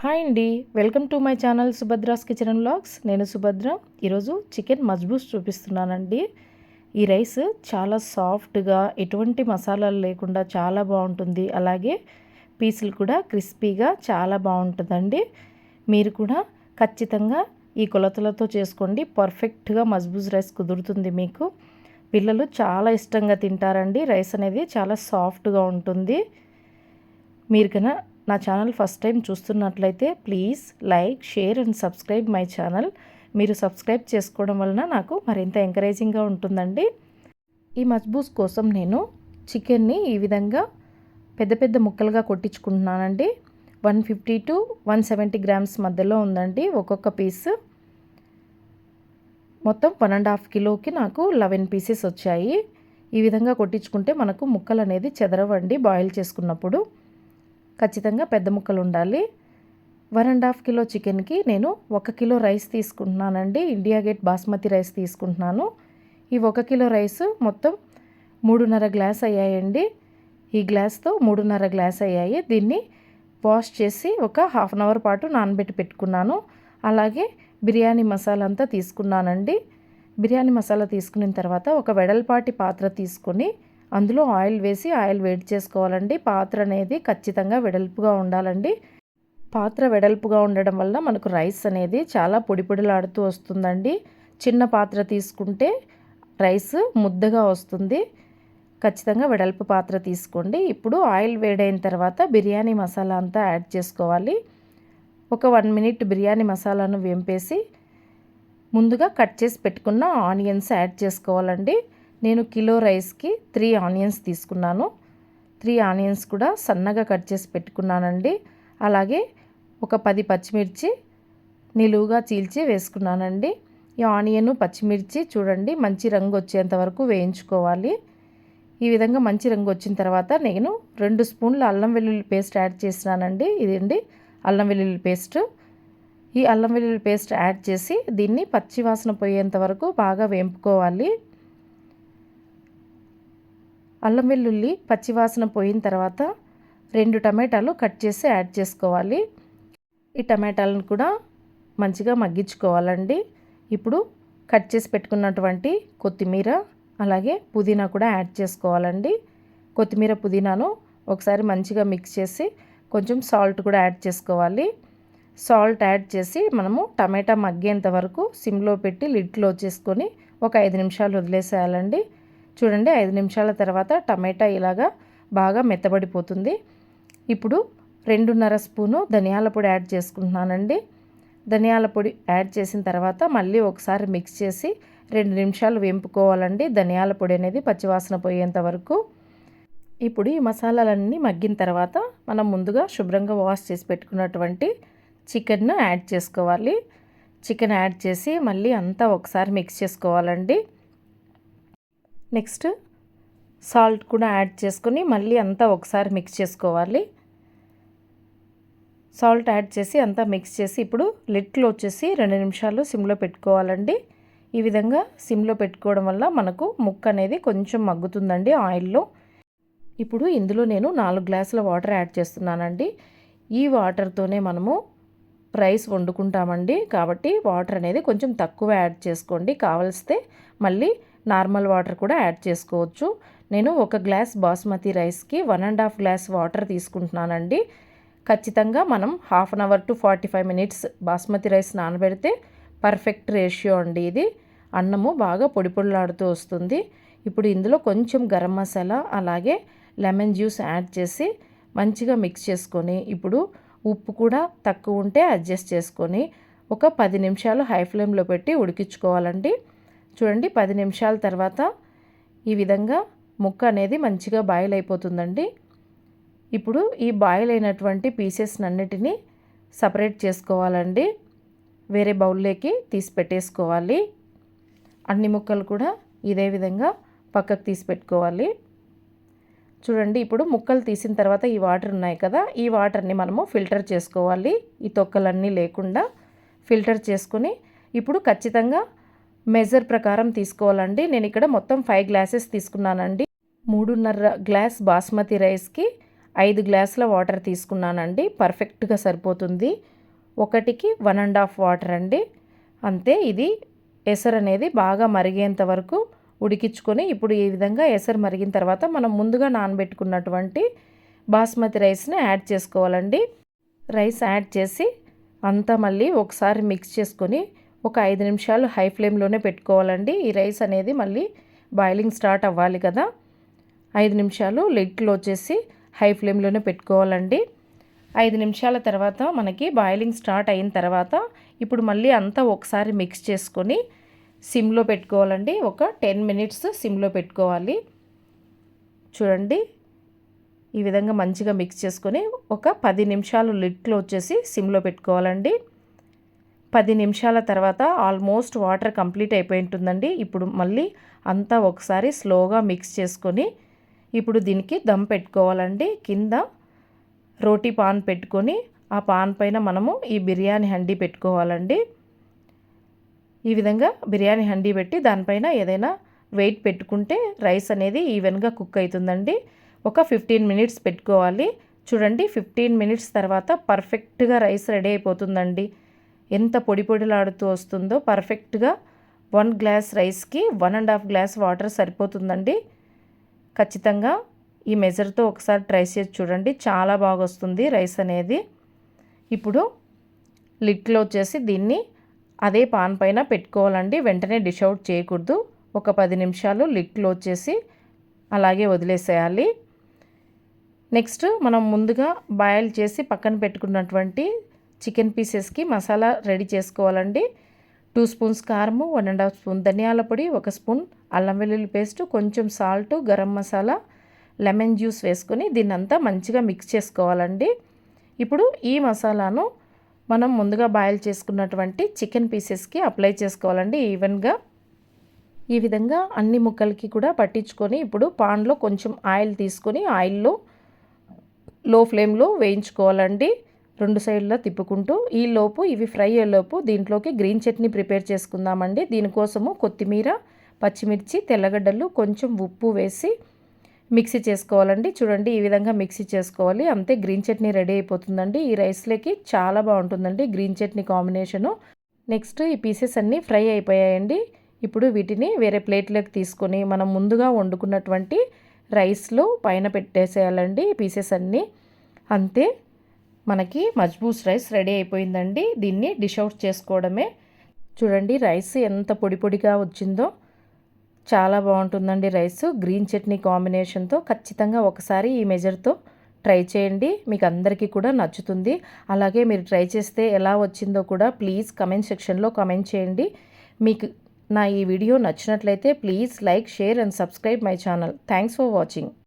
Hi అండి, welcome to my channel Subhadra's kitchen and vlogs. నేను సుభద్ర. ఈరోజు చికెన్ మజ్బూస్ చూపిస్తున్నానండి. ఈ రైస్ చాలా సాఫ్ట్గా, ఎటువంటి మసాలాలు లేకుండా చాలా బాగుంటుంది. అలాగే పీసులు కూడా క్రిస్పీగా చాలా బాగుంటుందండి. మీరు కూడా ఖచ్చితంగా ఈ కొలతలతో చేసుకోండి. పర్ఫెక్ట్గా మజ్బూస్ రైస్ కుదురుతుంది మీకు. పిల్లలు చాలా ఇష్టంగా తింటారండి. రైస్ అనేది చాలా సాఫ్ట్గా ఉంటుంది. మీరు కన్నా నా ఛానల్ ఫస్ట్ టైం చూస్తున్నట్లయితే please like, share and subscribe my channel. మీరు సబ్స్క్రైబ్ చేసుకోవడం వలన నాకు మరింత ఎంకరేజింగ్గా ఉంటుందండి. ఈ మజ్బూస్ కోసం నేను చికెన్ని ఈ విధంగా పెద్ద పెద్ద ముక్కలుగా కొట్టించుకుంటున్నానండి. 150 to 170 గ్రామ్స్ మధ్యలో ఉందండి ఒక్కొక్క పీస్. మొత్తం 1.5 కిలోకి నాకు 11 పీసెస్ వచ్చాయి. ఈ విధంగా కొట్టించుకుంటే మనకు ముక్కలు అనేది చెదరవండి. బాయిల్ చేసుకున్నప్పుడు ఖచ్చితంగా పెద్ద ముక్కలు ఉండాలి. 1.5 కిలో చికెన్కి నేను 1 కిలో రైస్ తీసుకుంటున్నానండి. ఇండియా గేట్ బాస్మతి రైస్ తీసుకుంటున్నాను. ఈ 1 కిలో రైస్ మొత్తం 3.5 గ్లాస్ అయ్యాయండి. ఈ గ్లాస్తో 3.5 గ్లాస్ అయ్యాయి. దీన్ని వాష్ చేసి ఒక హాఫ్ అన్ అవర్ పాటు నానబెట్టి పెట్టుకున్నాను. అలాగే బిర్యానీ మసాలా అంతా తీసుకున్నానండి. బిర్యానీ మసాలా తీసుకున్న తర్వాత ఒక వెడల్పాటి పాత్ర తీసుకొని అందులో ఆయిల్ వేసి ఆయిల్ వేడి చేసుకోవాలండి. పాత్ర అనేది ఖచ్చితంగా వెడల్పుగా ఉండాలండి. పాత్ర వెడల్పుగా ఉండడం వల్ల మనకు రైస్ అనేది చాలా పొడి పొడిలాడుతూ వస్తుందండి. చిన్న పాత్ర తీసుకుంటే రైస్ ముద్దగా వస్తుంది. ఖచ్చితంగా వెడల్పు పాత్ర తీసుకోండి. ఇప్పుడు ఆయిల్ వేడైన తర్వాత బిర్యానీ మసాలా అంతా యాడ్ చేసుకోవాలి. ఒక 1 మినిట్ బిర్యానీ మసాలాను వేంపేసి ముందుగా కట్ చేసి పెట్టుకున్న ఆనియన్స్ యాడ్ చేసుకోవాలండి. నేను కిలో రైస్కి 3 ఆనియన్స్ తీసుకున్నాను. 3 ఆనియన్స్ కూడా సన్నగా కట్ చేసి పెట్టుకున్నానండి. అలాగే ఒక 10 పచ్చిమిర్చి నిలువుగా చీల్చి వేసుకున్నానండి. ఈ ఆనియన్ పచ్చిమిర్చి చూడండి మంచి రంగు వచ్చేంత వరకు వేయించుకోవాలి. ఈ విధంగా మంచి రంగు వచ్చిన తర్వాత నేను 2 స్పూన్ల అల్లం వెల్లుల్లి పేస్ట్ యాడ్ చేసినానండి. ఇదండి అల్లం వెల్లుల్లి పేస్ట్. ఈ అల్లం వెల్లుల్లి పేస్ట్ యాడ్ చేసి దీన్ని పచ్చి వాసన పోయేంత వరకు బాగా వేంపుకోవాలి. అల్లం వెల్లుల్లి పచ్చివాసన పోయిన తర్వాత 2 టమాటాలు కట్ చేసి యాడ్ చేసుకోవాలి. ఈ టమాటాలను కూడా మంచిగా మగ్గించుకోవాలండి. ఇప్పుడు కట్ చేసి పెట్టుకున్నటువంటి కొత్తిమీర అలాగే పుదీనా కూడా యాడ్ చేసుకోవాలండి. కొత్తిమీర పుదీనాను ఒకసారి మంచిగా మిక్స్ చేసి కొంచెం సాల్ట్ కూడా యాడ్ చేసుకోవాలి. సాల్ట్ యాడ్ చేసి మనము టమాటా మగ్గేంత వరకు సిమ్లో పెట్టి లిడ్ క్లోజ్ చేసుకొని ఒక 5 నిమిషాలు వదిలేసేయాలండి. చూడండి 5 నిమిషాల తర్వాత టమాటా ఇలాగా బాగా మెత్తబడిపోతుంది. ఇప్పుడు 2.5 స్పూను ధనియాల పొడి యాడ్ చేసుకుంటున్నానండి. ధనియాల పొడి యాడ్ చేసిన తర్వాత మళ్ళీ ఒకసారి మిక్స్ చేసి 2 నిమిషాలు వేంపుకోవాలండి. ధనియాల పొడి అనేది పచ్చివాసన పోయేంత వరకు. ఇప్పుడు ఈ మసాలాలన్నీ మగ్గిన తర్వాత మనం ముందుగా శుభ్రంగా వాష్ చేసి పెట్టుకున్నటువంటి చికెన్ను యాడ్ చేసుకోవాలి. చికెన్ యాడ్ చేసి మళ్ళీ అంతా ఒకసారి మిక్స్ చేసుకోవాలండి. నెక్స్ట్ సాల్ట్ కూడా యాడ్ చేసుకొని మళ్ళీ అంతా ఒకసారి మిక్స్ చేసుకోవాలి. సాల్ట్ యాడ్ చేసి అంతా మిక్స్ చేసి ఇప్పుడు లిడ్ క్లోజ్ చేసి 2 నిమిషాలు సిమ్లో పెట్టుకోవాలండి. ఈ విధంగా సిమ్లో పెట్టుకోవడం వల్ల మనకు ముక్క అనేది కొంచెం మగ్గుతుందండి ఆయిల్లో. ఇప్పుడు ఇందులో నేను 4 గ్లాసుల వాటర్ యాడ్ చేస్తున్నానండి. ఈ వాటర్తోనే మనము రైస్ వండుకుంటామండి. కాబట్టి వాటర్ అనేది కొంచెం తక్కువ యాడ్ చేసుకోండి. కావలిస్తే మళ్ళీ నార్మల్ వాటర్ కూడా యాడ్ చేసుకోవచ్చు. నేను 1 గ్లాస్ బాస్మతి రైస్కి 1.5 గ్లాస్ వాటర్ తీసుకుంటున్నానండి. ఖచ్చితంగా మనం half an hour to 45 minutes basmati rice నానబెడితే పర్ఫెక్ట్ రేషియో అండి ఇది. అన్నము బాగా పొడి పొడిలాడుతూ వస్తుంది. ఇప్పుడు ఇందులో కొంచెం గరం మసాలా అలాగే లెమన్ జ్యూస్ యాడ్ చేసి మంచిగా మిక్స్ చేసుకొని ఇప్పుడు ఉప్పు కూడా తక్కువ ఉంటే అడ్జస్ట్ చేసుకొని ఒక 10 నిమిషాలు హై ఫ్లేమ్లో పెట్టి ఉడికించుకోవాలండి. చూడండి 10 నిమిషాల తర్వాత ఈ విధంగా ముక్క అనేది మంచిగా బాయిల్ అయిపోతుందండి. ఇప్పుడు ఈ బాయిల్ అయినటువంటి పీసెస్ అన్నిటినీ సపరేట్ చేసుకోవాలండి. వేరే బౌల్లోకి తీసి పెట్టేసుకోవాలి. అన్ని ముక్కలు కూడా ఇదే విధంగా పక్కకు తీసి పెట్టుకోవాలి. చూడండి ఇప్పుడు ముక్కలు తీసిన తర్వాత ఈ వాటర్ ఉన్నాయి కదా, ఈ వాటర్ని మనము ఫిల్టర్ చేసుకోవాలి. ఈ తొక్కలన్నీ లేకుండా ఫిల్టర్ చేసుకొని ఇప్పుడు ఖచ్చితంగా మెజర్ ప్రకారం తీసుకోవాలండి. నేను ఇక్కడ మొత్తం 5 గ్లాసెస్ తీసుకున్నానండి. 3.5 గ్లాస్ బాస్మతి రైస్కి 5 గ్లాసుల వాటర్ తీసుకున్నానండి. పర్ఫెక్ట్గా సరిపోతుంది. ఒకటికి 1.5 వాటర్ అండి. అంతే. ఇది ఎసరు అనేది బాగా మరిగేంత వరకు ఉడికించుకొని ఇప్పుడు ఈ విధంగా ఎసరు మరిగిన తర్వాత మనం ముందుగా నానబెట్టుకున్నటువంటి బాస్మతి రైస్ని యాడ్ చేసుకోవాలండి. రైస్ యాడ్ చేసి అంతా మళ్ళీ ఒకసారి మిక్స్ చేసుకొని ఒక 5 నిమిషాలు హై ఫ్లేమ్లోనే పెట్టుకోవాలండి. ఈ రైస్ అనేది మళ్ళీ బాయిలింగ్ స్టార్ట్ అవ్వాలి కదా. 5 నిమిషాలు లిడ్ క్లోజ్ చేసి హై ఫ్లేమ్లోనే పెట్టుకోవాలండి. 5 నిమిషాల తర్వాత మనకి బాయిలింగ్ స్టార్ట్ అయిన తర్వాత ఇప్పుడు మళ్ళీ అంతా ఒకసారి మిక్స్ చేసుకొని సిమ్లో పెట్టుకోవాలండి. ఒక 10 మినిట్స్ సిమ్లో పెట్టుకోవాలి. చూడండి, ఈ విధంగా మంచిగా మిక్స్ చేసుకొని ఒక 10 నిమిషాలు లిడ్ క్లోజ్ చేసి సిమ్లో పెట్టుకోవాలండి. 10 నిమిషాల తర్వాత ఆల్మోస్ట్ వాటర్ కంప్లీట్ అయిపోయి ఉంటుందండి. ఇప్పుడు మళ్ళీ అంతా ఒకసారి స్లోగా మిక్స్ చేసుకొని ఇప్పుడు దీనికి దమ్ పెట్టుకోవాలండి. కింద రోటీ పాన్ పెట్టుకొని ఆ పాన్ పైన మనము ఈ బిర్యానీ హండీ పెట్టుకోవాలండి. ఈ విధంగా బిర్యానీ హండీ పెట్టి దానిపైన ఏదైనా వెయిట్ పెట్టుకుంటే రైస్ అనేది ఈవెన్గా కుక్ అవుతుందండి. ఒక 15 మినిట్స్ పెట్టుకోవాలి. చూడండి, 15 మినిట్స్ తర్వాత పర్ఫెక్ట్గా రైస్ రెడీ అయిపోతుందండి. ఎంత పొడి పొడిలాడుతూ వస్తుందో. పర్ఫెక్ట్గా 1 గ్లాస్ రైస్కి 1.5 గ్లాస్ వాటర్ సరిపోతుందండి. ఖచ్చితంగా ఈ మెజర్తో ఒకసారి ట్రై చేసి చూడండి, చాలా బాగా వస్తుంది రైస్ అనేది. ఇప్పుడు లిడ్ క్లోజ్ చేసి దీన్ని అదే పాన్ పైన పెట్టుకోవాలండి. వెంటనే డిష్ అవుట్ చేయకూడదు. ఒక 10 నిమిషాలు లిడ్ క్లోజ్ చేసి అలాగే వదిలేసేయాలి. నెక్స్ట్ మనం ముందుగా బాయిల్ చేసి పక్కన పెట్టుకున్నటువంటి చికెన్ పీసెస్కి మసాలా రెడీ చేసుకోవాలండి. 2 స్పూన్స్ కారము, 1.5 స్పూన్ ధనియాల పొడి, 1 స్పూన్ అల్లం వెల్లుల్లి పేస్ట్, కొంచెం salt, garam masala, lemon juice వేసుకొని దీన్నంతా మంచిగా మిక్స్ చేసుకోవాలండి. ఇప్పుడు ఈ మసాలాను మనం ముందుగా బాయిల్ చేసుకున్నటువంటి చికెన్ పీసెస్కి అప్లై చేసుకోవాలండి ఈవెన్గా. ఈ విధంగా అన్ని ముక్కలకి కూడా పట్టించుకొని ఇప్పుడు పాన్లో కొంచెం ఆయిల్ తీసుకొని ఆయిల్లో లో ఫ్లేమ్లో వేయించుకోవాలండి. 2 సైడ్లా తిప్పుకుంటూ. ఈ లోపు ఇవి ఫ్రై అయ్యేలోపు దీంట్లోకి గ్రీన్ చట్నీ ప్రిపేర్ చేసుకుందామండి. దీనికోసము కొత్తిమీర, పచ్చిమిర్చి, తెల్లగడ్డలు, కొంచెం ఉప్పు వేసి మిక్సీ చేసుకోవాలండి. చూడండి, ఈ విధంగా మిక్సీ చేసుకోవాలి. అంతే, గ్రీన్ చట్నీ రెడీ అయిపోతుందండి. ఈ రైస్లోకి చాలా బాగుంటుందండి గ్రీన్ చట్నీ కాంబినేషను. నెక్స్ట్ ఈ పీసెస్ అన్నీ ఫ్రై అయిపోయాయండి. ఇప్పుడు వీటిని వేరే ప్లేట్లోకి తీసుకొని మనం ముందుగా వండుకున్నటువంటి రైస్లో పైన పెట్టేసేయాలండి పీసెస్ అన్నీ. అంతే, మనకి మజ్బూస్ రైస్ రెడీ అయిపోయిందండి. దీన్ని డిష్ అవుట్ చేసుకోవడమే. చూడండి, రైస్ ఎంత పొడి పొడిగా వచ్చిందో. చాలా బాగుంటుందండి రైస్ గ్రీన్ చట్నీ కాంబినేషన్తో. ఖచ్చితంగా ఒకసారి ఈ మెజర్తో ట్రై చేయండి, మీకు అందరికీ కూడా నచ్చుతుంది. అలాగే మీరు ట్రై చేస్తే ఎలా వచ్చిందో కూడా ప్లీజ్ కమెంట్ సెక్షన్లో కమెంట్ చేయండి. మీకు నా ఈ వీడియో నచ్చినట్లయితే please like, share and subscribe my channel. Thanks for watching.